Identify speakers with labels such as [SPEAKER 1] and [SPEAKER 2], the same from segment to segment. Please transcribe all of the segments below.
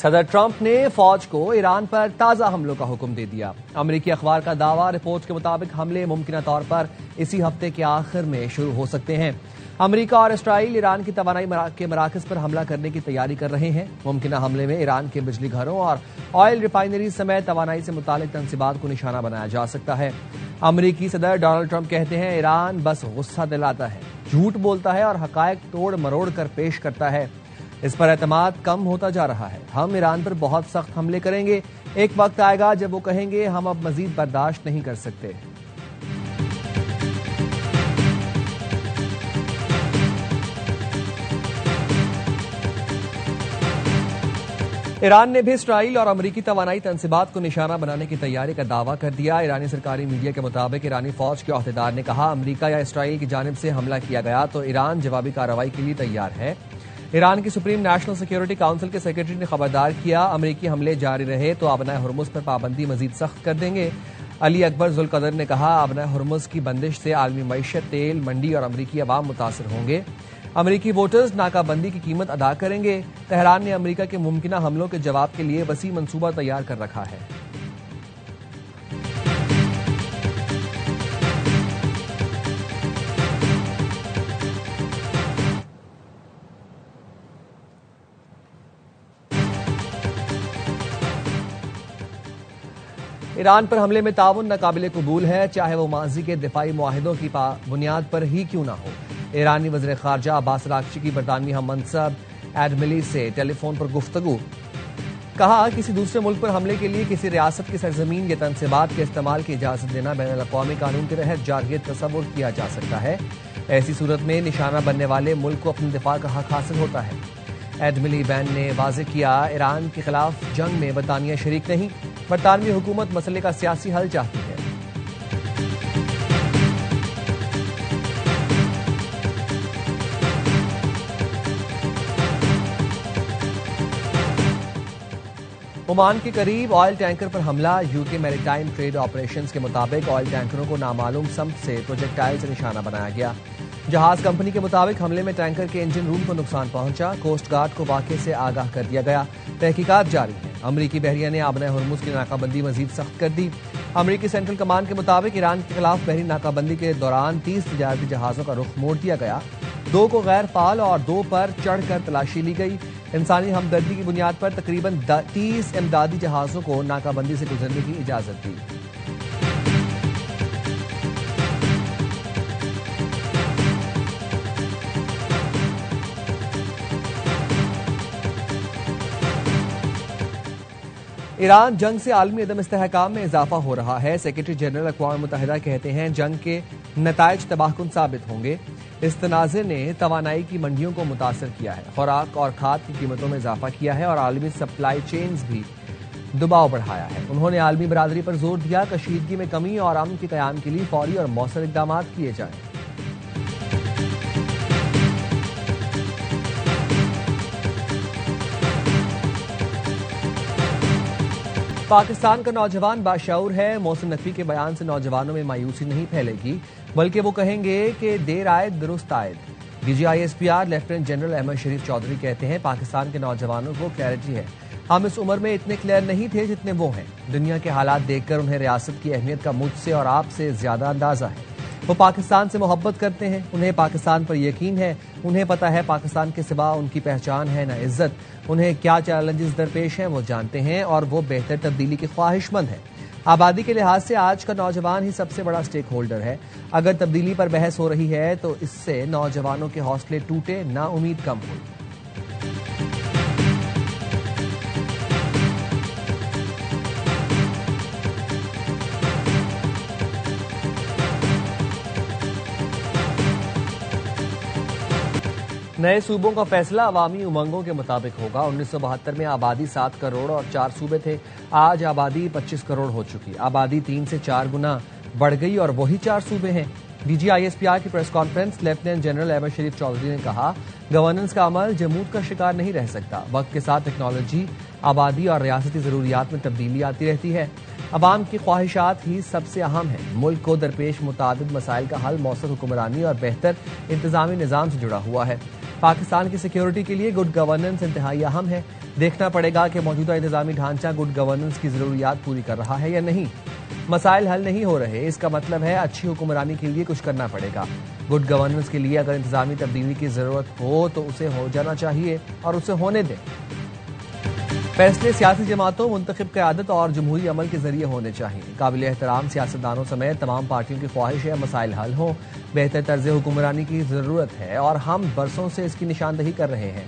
[SPEAKER 1] सदर ट्रंप ने फौज को ईरान पर ताजा हमलों का हुक्म दे दिया। अमेरिकी अखबार का दावा, रिपोर्ट के मुताबिक हमले मुमकिन तौर पर इसी हफ्ते के आखिर में शुरू हो सकते हैं। अमेरिका और इसराइल ईरान की तवानाई के मराकज पर हमला करने की तैयारी कर रहे हैं। मुमकिन हमले में ईरान के बिजली घरों और ऑयल रिफाइनरी समेत तवानाई से मुतालिक तंसीबात को निशाना बनाया जा सकता है। अमेरिकी सदर डोनाल्ड ट्रंप कहते हैं, ईरान बस गुस्सा दिलाता है, झूठ बोलता है और हकायक तोड़ मरोड़ कर पेश करता है। इस पर एतमाद कम होता जा रहा है। हम ईरान पर बहुत सख्त हमले करेंगे। एक वक्त आएगा जब वो कहेंगे हम अब मजीद बर्दाश्त नहीं कर सकते। ईरान ने भी इसराइल और अमेरिकी तवानाई तंसीबात को निशाना बनाने की तैयारी का दावा कर दिया। ईरानी सरकारी मीडिया के मुताबिक ईरानी फौज के अहदेदार ने कहा, अमेरिका या इसराइल की जानिब से हमला किया गया तो ईरान जवाबी कार्रवाई के लिए तैयार है। ईरान की सुप्रीम नेशनल सिक्योरिटी काउंसिल के सेक्रेटरी ने खबरदार किया, अमेरिकी हमले जारी रहे तो आबनाए हुर्मुज पर पाबंदी मजीद सख्त कर देंगे। अली अकबर जुल्कदर ने कहा, आबनाए हुर्मुज की बंदिश से आलमी मईशत, तेल, मंडी और अमेरिकी अवाम मुतासर होंगे। अमेरिकी वोटर्स नाकाबंदी की कीमत अदा करेंगे। तेहरान ने अमेरिका के मुमकिना हमलों के जवाब के लिए वसी मंसूबा तैयार कर रखा है। ईरान पर हमले में ताउन नाकाबिले कबूल है, चाहे वो माजी के दिफाई मुआहिदों की बुनियाद पर ही क्यों ना हो। ईरानी वज़ीर ख़ारजा अब्बास अराग़ची की बरतानवी हम मनसब एडमिली से टेलीफोन पर गुफ्तगू। कहा, किसी दूसरे मुल्क पर हमले के लिए किसी रियासत की सरजमीन या तंसीबात के इस्तेमाल की इजाज़त देना बैनुल अक़वामी कानून के तहत जारयत तसव्वुर किया जा सकता है। ऐसी सूरत में निशाना बनने वाले मुल्क को अपने दिफा का हक हासिल होता है। एडमिली बैन ने वाज़ेह किया, ईरान के खिलाफ जंग में बरतानिया शरीक नहीं। बरतानवी हुकूमत मसले का सियासी हल चाहती है। ओमान के करीब ऑयल टैंकर पर हमला। यूके मैरीटाइम ट्रेड ऑपरेशंस के मुताबिक ऑयल टैंकरों को नामालूम समत से प्रोजेक्टाइल से निशाना बनाया गया। जहाज कंपनी के मुताबिक हमले में टैंकर के इंजन रूम को नुकसान पहुंचा। कोस्ट गार्ड को वाक़े से आगाह कर दिया गया। तहकीकात जारी है। अमरीकी बहरिया ने आबनाए हुर्मुज की नाकाबंदी मजीद सख्त कर दी। अमरीकी सेंट्रल कमान के मुताबिक ईरान के खिलाफ बहरी नाकाबंदी के दौरान 30 तिजारती जहाजों का रुख मोड़ दिया गया। 2 को गैर फाल और 2 पर चढ़कर तलाशी ली गई। इंसानी हमदर्दी की बुनियाद पर तकरीबन 30 इमदादी जहाजों को नाकाबंदी से गुजरने की इजाजत दी। ईरान जंग से आलमी अदम इस्तेहकाम में इजाफा हो रहा है। सेक्रेटरी जनरल अक़वाम मुत्तहिदा कहते हैं, जंग के नताइज तबाहकुन साबित होंगे। इस तनाज़े ने तवानाई की मंडियों को मुतासर किया है, खुराक और खाद की कीमतों में इजाफा किया है और आलमी सप्लाई चेन्स भी दबाव बढ़ाया है। उन्होंने आलमी बरादरी पर जोर दिया, कशीदगी में कमी और अमन के क़याम के लिए फौरी और मौसर इक़दाम किए जाएं। पाकिस्तान का नौजवान बाशऊर है। मौसम नकवी के बयान से नौजवानों में मायूसी नहीं फैलेगी, बल्कि वो कहेंगे कि देर आए दुरुस्त आए। DGISPR lieutenant general Ahmed Sharif Chaudhary कहते हैं, पाकिस्तान के नौजवानों को क्लैरिटी है। हम इस उम्र में इतने क्लियर नहीं थे जितने वो हैं। दुनिया के हालात देखकर उन्हें रियासत की अहमियत का मुझसे और आपसे ज्यादा अंदाजा है। वो पाकिस्तान से मोहब्बत करते हैं, उन्हें पाकिस्तान पर यकीन है। उन्हें पता है पाकिस्तान के सिवा उनकी पहचान है न इज्जत। उन्हें क्या चैलेंजेस दरपेश हैं वो जानते हैं और वो बेहतर तब्दीली के ख्वाहिशमंद हैं। आबादी के लिहाज से आज का नौजवान ही सबसे बड़ा स्टेक होल्डर है। अगर तब्दीली पर बहस हो रही है तो इससे नौजवानों के हौसले टूटे, ना उम्मीद कम हुई। नए सूबों का फैसला अवामी उमंगों के मुताबिक होगा। 1972 में आबादी 7 करोड़ और 4 सूबे थे। आज आबादी 25 करोड़ हो चुकी। आबादी 3 से 4 गुना बढ़ गई और वही 4 सूबे हैं। DGISPR की press conference lieutenant general Ahmed Sharif Chaudhry ने कहा, गवर्नेंस का अमल जमूत का शिकार नहीं रह सकता। वक्त के साथ टेक्नोलॉजी, आबादी और रियासती जरूरियात में तब्दीली आती रहती है। अवाम की ख्वाहिशात ही सबसे अहम है। मुल्क को दरपेश मुताबिद मसाइल का हल मौसर हुक्मरानी और बेहतर इंतजामी निज़ाम से जुड़ा हुआ है। पाकिस्तान की सिक्योरिटी के लिए गुड गवर्नेंस इंतहाई अहम है। देखना पड़ेगा कि मौजूदा इंतजामी ढांचा गुड गवर्नेंस की जरूरियात पूरी कर रहा है या नहीं। मसाइल हल नहीं हो रहे, इसका मतलब है अच्छी हुक्मरानी के लिए कुछ करना पड़ेगा। गुड गवर्नेंस के लिए अगर इंतजामी तब्दीली की जरूरत हो तो उसे हो जाना चाहिए और उसे होने दें। फैसले सियासी जमातों, मुंतखब क़यादत और जमहूरी अमल के जरिए होने चाहिए। काबिल एहतराम सियासतदानों समेत तमाम पार्टियों की ख्वाहिश है मसाइल हल हों। बेहतर तर्ज हुक्मरानी की जरूरत है और हम बरसों से इसकी निशानदही कर रहे हैं।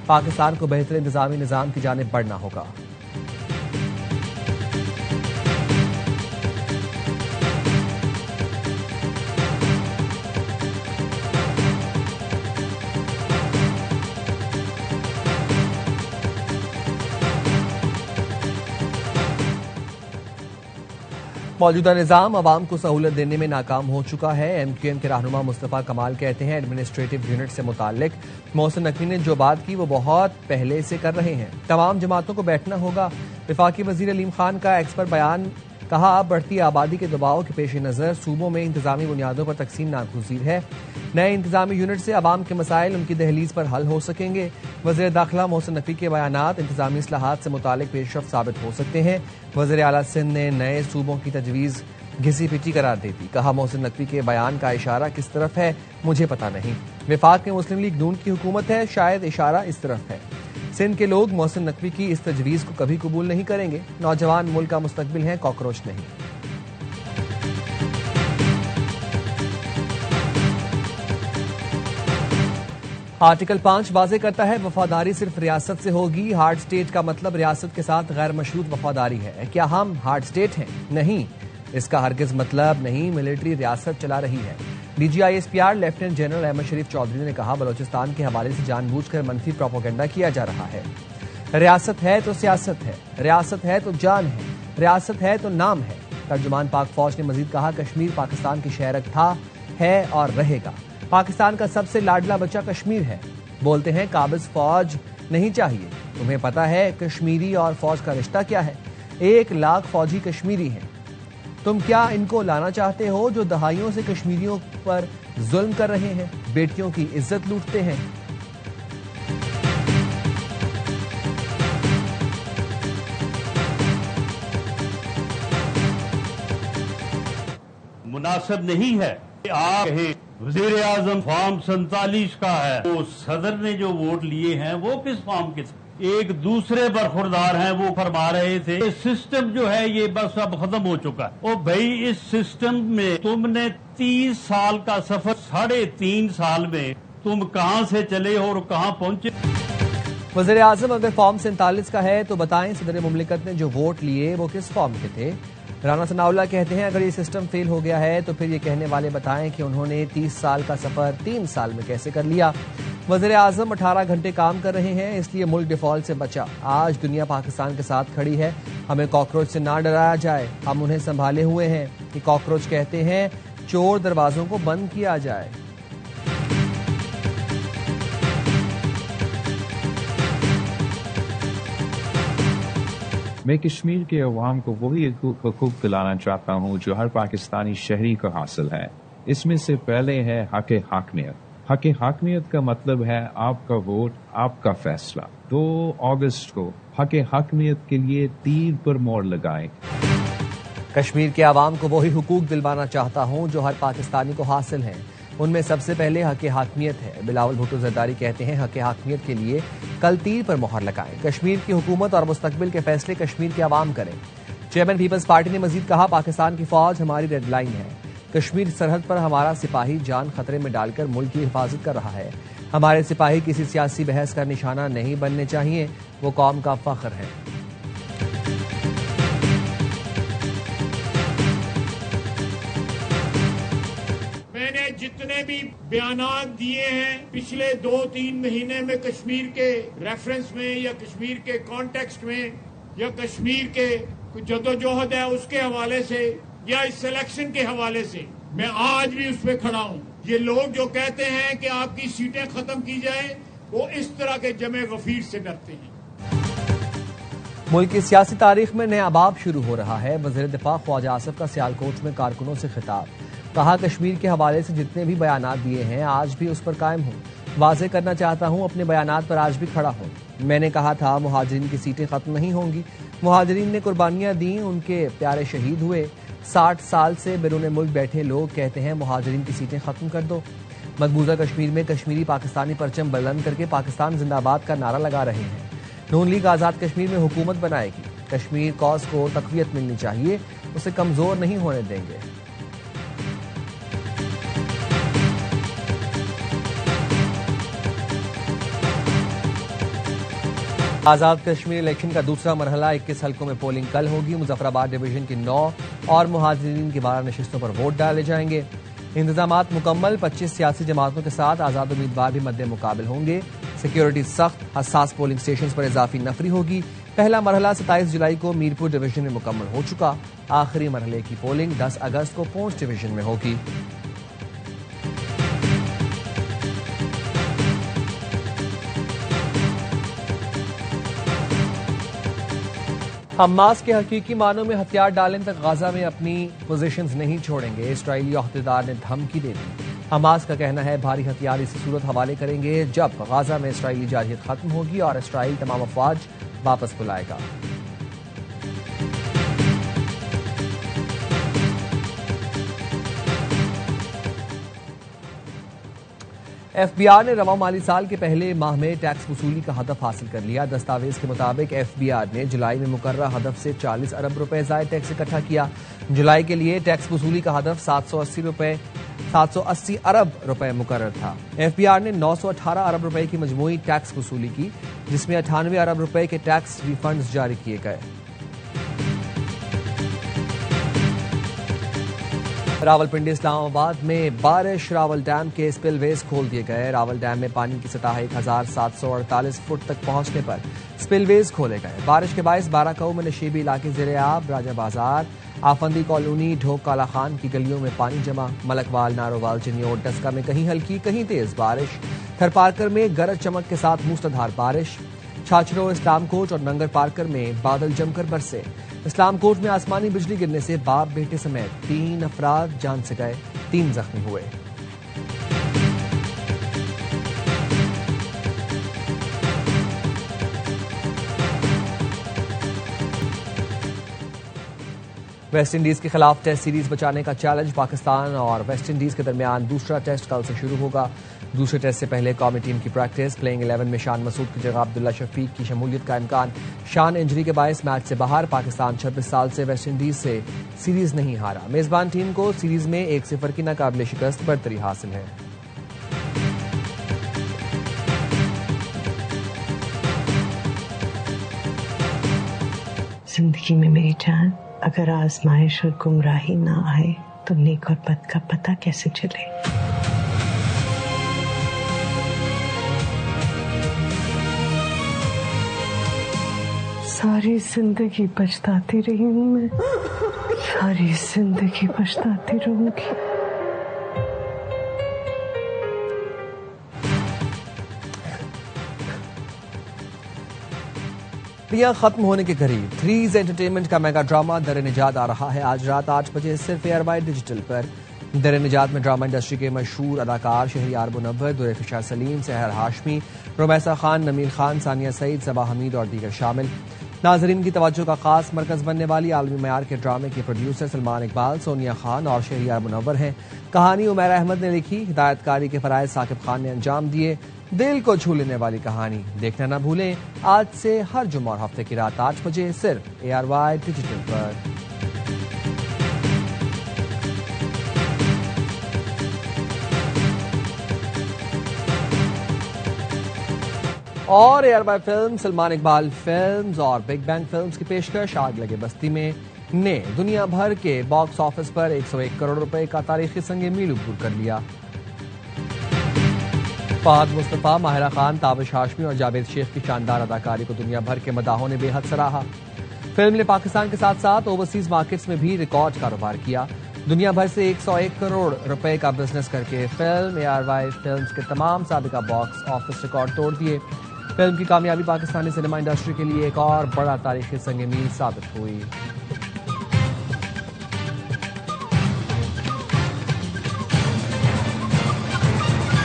[SPEAKER 1] पाकिस्तान को बेहतर इंतजामी निज़ाम की जानिब बढ़ना होगा। मौजूदा निज़ाम अवाम को सहूलत देने में नाकाम हो चुका है। MQM के रहनुमा मुस्तफ़ा कमाल कहते हैं एडमिनिस्ट्रेटिव यूनिट से मुताल्लिक मोहसिन नकवी ने जो बात की वो बहुत पहले से कर रहे हैं। तमाम जमातों को बैठना होगा। वफाकी वज़ीर अलीम खान का एक्स पर बयान, कहा बढ़ती आबादी के दबाव के पेश नज़र सूबों में इंतजामी बुनियादों पर तकसीम नागुज़ीर है। नए इंतजामी यूनिट से अवाम के मसाइल उनकी दहलीज पर हल हो सकेंगे। वज़ीर दाखिला मोहसिन नकवी के बयानात इंतजामी इस्लाहात से मुतालिक पेशरफ्त साबित हो सकते हैं। वज़ीर आला सिंध ने नए सूबों की तजवीज़ घिसी पिटी करार दे दी। कहा मोहसिन नकवी के बयान का इशारा किस तरफ है मुझे पता नहीं। वफाक में मुस्लिम लीग नून की हुकूमत है, शायद इशारा इस तरफ है। सिंध के लोग मोहसिन नकवी की इस तजवीज़ को कभी कबूल नहीं करेंगे। नौजवान मुल्क का मुस्तकबिल है, कॉकरोच नहीं। आर्टिकल 5 वाज़ेह करता है वफादारी सिर्फ रियासत से होगी। हार्ड स्टेट का मतलब रियासत के साथ गैर मशरूत वफादारी है। क्या हम हार्ड स्टेट हैं? नहीं, इसका हरगिज मतलब नहीं। मिलिट्री रियासत चला रही है। DGISPR lieutenant general Ahmed Sharif Chaudhry ने कहा बलोचिस्तान के हवाले से जानबूझकर मनफी प्रोपेगेंडा किया जा रहा है। रियासत है तो सियासत है, रियासत है तो जान है, रियासत है तो नाम है। तर्जुमान पाक फौज ने मजीद कहा कश्मीर पाकिस्तान की शहरक था, है और रहेगा। पाकिस्तान का सबसे लाडला बच्चा कश्मीर है। बोलते हैं काबिज फौज नहीं चाहिए। तुम्हें पता है कश्मीरी और फौज का रिश्ता क्या है? 1 लाख फौजी कश्मीरी हैं। तुम क्या इनको लाना चाहते हो जो दहाइयों से कश्मीरियों पर जुल्म कर रहे हैं, बेटियों की इज्जत लूटते हैं?
[SPEAKER 2] मुनासिब नहीं है कि आप वजीर आजम फॉर्म 47 का है। वो सदर ने जो वोट लिए हैं वो किस फॉर्म के थे? एक दूसरे बरखुरदार हैं। वो फरमा रहे थे सिस्टम जो है ये बस अब खत्म हो चुका है। ओ भाई, इस सिस्टम में तुमने 30 साल का सफर 3.5 साल में तुम कहां से चले हो और कहां पहुंचे?
[SPEAKER 1] वज़ीर आज़म अगर फॉर्म 47 का है तो बताएं सदर मुमलिकत ने जो वोट लिए वो किस फॉर्म के थे? राना सनाउल्लाह कहते हैं अगर ये सिस्टम फेल हो गया है तो फिर ये कहने वाले बताएं कि उन्होंने 30 साल का सफर 3 साल में कैसे कर लिया। वज़ीर आज़म 18 घंटे काम कर रहे हैं इसलिए मुल्क डिफॉल्ट से बचा। आज दुनिया पाकिस्तान के साथ खड़ी है। हमें कॉकरोच से ना डराया जाए, हम उन्हें संभाले हुए हैं। कि कॉकरोच कहते हैं चोर दरवाजों को बंद किया जाए।
[SPEAKER 3] मैं कश्मीर के अवाम को वही हकूक़ दिलाना चाहता हूँ जो हर पाकिस्तानी शहरी को हासिल है। इसमें से पहले है हक हाकमियत। हक हाकमियत का मतलब है आपका वोट, आपका फैसला। 2 अगस्त को हक हाकमियत के लिए तीर पर मोड़ लगाएं।
[SPEAKER 1] कश्मीर के अवाम को वही हुकूक दिलवाना चाहता हूँ जो हर पाकिस्तानी को हासिल हैं। उनमें सबसे पहले हक हाकमियत है। बिलावल भुट्टो जरदारी कहते हैं हक हाकमियत के लिए कल तीर पर मोहर लगाएं। कश्मीर की हुकूमत और मुस्तकबिल के फैसले कश्मीर के अवाम करें। चेयरमैन पीपल्स पार्टी ने मजीद कहा पाकिस्तान की फौज हमारी रेड लाइन है। कश्मीर सरहद पर हमारा सिपाही जान खतरे में डालकर मुल्क की हिफाजत कर रहा है। हमारे सिपाही किसी सियासी बहस का निशाना नहीं बनने चाहिए, वो कौम का फख्र है।
[SPEAKER 4] मैंने जितने भी बयानात दिए हैं पिछले 2-3 महीने में कश्मीर के रेफरेंस में या कश्मीर के कॉन्टेक्स्ट में या कश्मीर के कुछ जदोजहद है उसके हवाले से या इस सिलेक्शन के हवाले से, मैं आज भी उस पर खड़ा हूं। ये लोग जो कहते हैं कि आपकी सीटें खत्म की जाएं, वो इस तरह के जमे गफीर से डरते हैं।
[SPEAKER 1] मुल्क की सियासी तारीख में नया बाब शुरू हो रहा है। वज़ीर दिफा ख्वाजा आसिफ का सियालकोट में कारकुनों से खिताब। कहा कश्मीर के हवाले से जितने भी बयानात दिए हैं आज भी उस पर कायम हूं। वाज़ेह करना चाहता हूं, अपने बयानात पर आज भी खड़ा हूं। मैंने कहा था मुहाजिरीन की सीटें खत्म नहीं होंगी। मुहाजिरीन ने कुर्बानियां दी, उनके प्यारे शहीद हुए। 60 साल से बैरून मुल्क बैठे लोग कहते हैं मुहाजिरीन की सीटें खत्म कर दो। मकबूजा कश्मीर में कश्मीरी पाकिस्तानी परचम बुलंद करके पाकिस्तान जिंदाबाद का नारा लगा रहे हैं। नून लीग आज़ाद कश्मीर में हुकूमत बनाएगी। कश्मीर कॉज को तक़वियत मिलनी चाहिए, उसे कमजोर नहीं होने देंगे। आज़ाद कश्मीर इलेक्शन का दूसरा मरहला 21 हल्कों में पोलिंग कल होगी। मुजफ्फराबाद डिवीजन की 9 और मुहाजिरीन की 12 नशिस्तों पर वोट डाले जाएंगे। इंतजामात मुकम्मल, 25 सियासी जमातों के साथ आज़ाद उम्मीदवार भी मद्दे मुकाबिल होंगे। सिक्योरिटी सख्त, हसास पोलिंग स्टेशन पर इजाफी नफरी होगी। पहला मरहला 27 जुलाई को मीरपुर डिवीजन में मुकम्मल हो चुका। आखिरी मरहले की पोलिंग 10 अगस्त को पूंछ डिवीजन में होगी। हमास के हकीकी मानों में हथियार डालने तक गाजा में अपनी पोजीशंस नहीं छोड़ेंगे। इस्राएली अहदेदार ने धमकी दे दी। हमास का कहना है भारी हथियार इसी सूरत हवाले करेंगे जब गाजा में इस्राएली जारहियत खत्म होगी और इस्राएल तमाम अफवाज वापस बुलाएगा। एफबीआर ने रवां माली साल के पहले माह में टैक्स वसूली का हदफ हासिल कर लिया। दस्तावेज के मुताबिक एफबीआर ने जुलाई में मुकर्रर हदफ से 40 अरब रुपए ज़ायद टैक्स इकट्ठा किया। जुलाई के लिए टैक्स वसूली का हदफ 780 अरब रुपए मुकर्रर था। एफबीआर ने 918 अरब रुपए की मजमूई टैक्स वसूली की, जिसमें 98 अरब रुपए के टैक्स रिफंड्स जारी किए गए। रावलपिंडी इस्लामाबाद में बारिश, रावल डैम के स्पिलवेज खोल दिए गए। रावल डैम में पानी की सतह 1748 फुट तक पहुंचने पर स्पिलवेज खोले गए। बारिश के बायस 12 कऊ में नशीबी इलाके ज़ेरे आब, राजा बाजार, आफंदी कॉलोनी, ढोक काला खान की गलियों में पानी जमा। मलकवाल, नारोवाल, चिन्योट, डस्का में कहीं हल्की कहीं तेज बारिश। थरपारकर में गरज चमक के साथ मूसलाधार बारिश। छाछरो, इस्लामकोट और नंगर पार्कर में बादल जमकर बरसे। इस्लामकोट में आसमानी बिजली गिरने से बाप बेटे समेत 3 अफराद जान से गए, 3 जख्मी हुए। वेस्ट इंडीज के खिलाफ टेस्ट सीरीज बचाने का चैलेंज। पाकिस्तान और वेस्ट इंडीज के दरमियान दूसरा टेस्ट कल से शुरू होगा। दूसरे टेस्ट से पहले कौमी टीम की प्रैक्टिस। प्लेइंग 11 में शान मसूद की जगह अब्दुल्ला शफीक की शमूलियत का इम्कान। शान इंजरी के बायस मैच से बाहर। पाकिस्तान 26 साल से वेस्ट इंडीज से सीरीज नहीं हारा। मेजबान टीम को सीरीज में 1-0 की नाकाबिले शिकस्त बरतरी हासिल है।
[SPEAKER 5] जिंदगी में मेरी जान, अगर आजमाइश और गुमराही ना आए तो नेक और बद का पता कैसे चले। सारी जिंदगी पछताती रही हूँ मैं, सारी जिंदगी पछताती रहूंगी।
[SPEAKER 1] खत्म होने के करीब थ्रीज एंटरटेनमेंट का मेगा ड्रामा दर निजात आ रहा है। आज रात 8 बजे सिर्फ एयरवाई डिजिटल पर। दर निजात में ड्रामा इंडस्ट्री के मशहूर अदाकार शहरियार मुनव्वर, दुरैफिशा सलीम, सहर हाशमी, रुमैसा खान, नमीर खान, सानिया सईद, सबा हमीद और दीगर शामिल। नाजरीन की तवज्जो का खास मरकज बनने वाली आलमी मयार के ड्रामे के प्रोड्यूसर सलमान इकबाल, सोनिया खान और शहरियार मुनव्वर हैं। कहानी उमैरा अहमद ने लिखी, हिदायतकारी के फराइज साकिब खान ने अंजाम दिए। दिल को छू लेने वाली कहानी देखना ना भूलें। आज से हर जुम्मा और हफ्ते की रात 8 बजे सिर्फ ARY डिजिटल पर। और ARY film, Salman Iqbal films और बिग बैंग फिल्म्स की पेशकश आग लगे बस्ती में ने दुनिया भर के बॉक्स ऑफिस पर 101 करोड़ रुपए का तारीखी संगे मील अबूर कर लिया। फहद मुस्तफा, माहिरा खान, ताबिश हाशमी और जावेद शेख की शानदार अदाकारी को दुनिया भर के मदाहों ने बेहद सराहा। फिल्म ने पाकिस्तान के साथ साथ ओवरसीज मार्केट्स में भी रिकॉर्ड कारोबार किया। दुनिया भर से 101 करोड़ रुपए का बिजनेस करके फिल्म ARY फिल्म्स के तमाम साबिका बॉक्स ऑफिस रिकॉर्ड तोड़ दिए। फिल्म की कामयाबी पाकिस्तानी सिनेमा इंडस्ट्री के लिए एक और बड़ा तारीखी संग मील साबित हुई।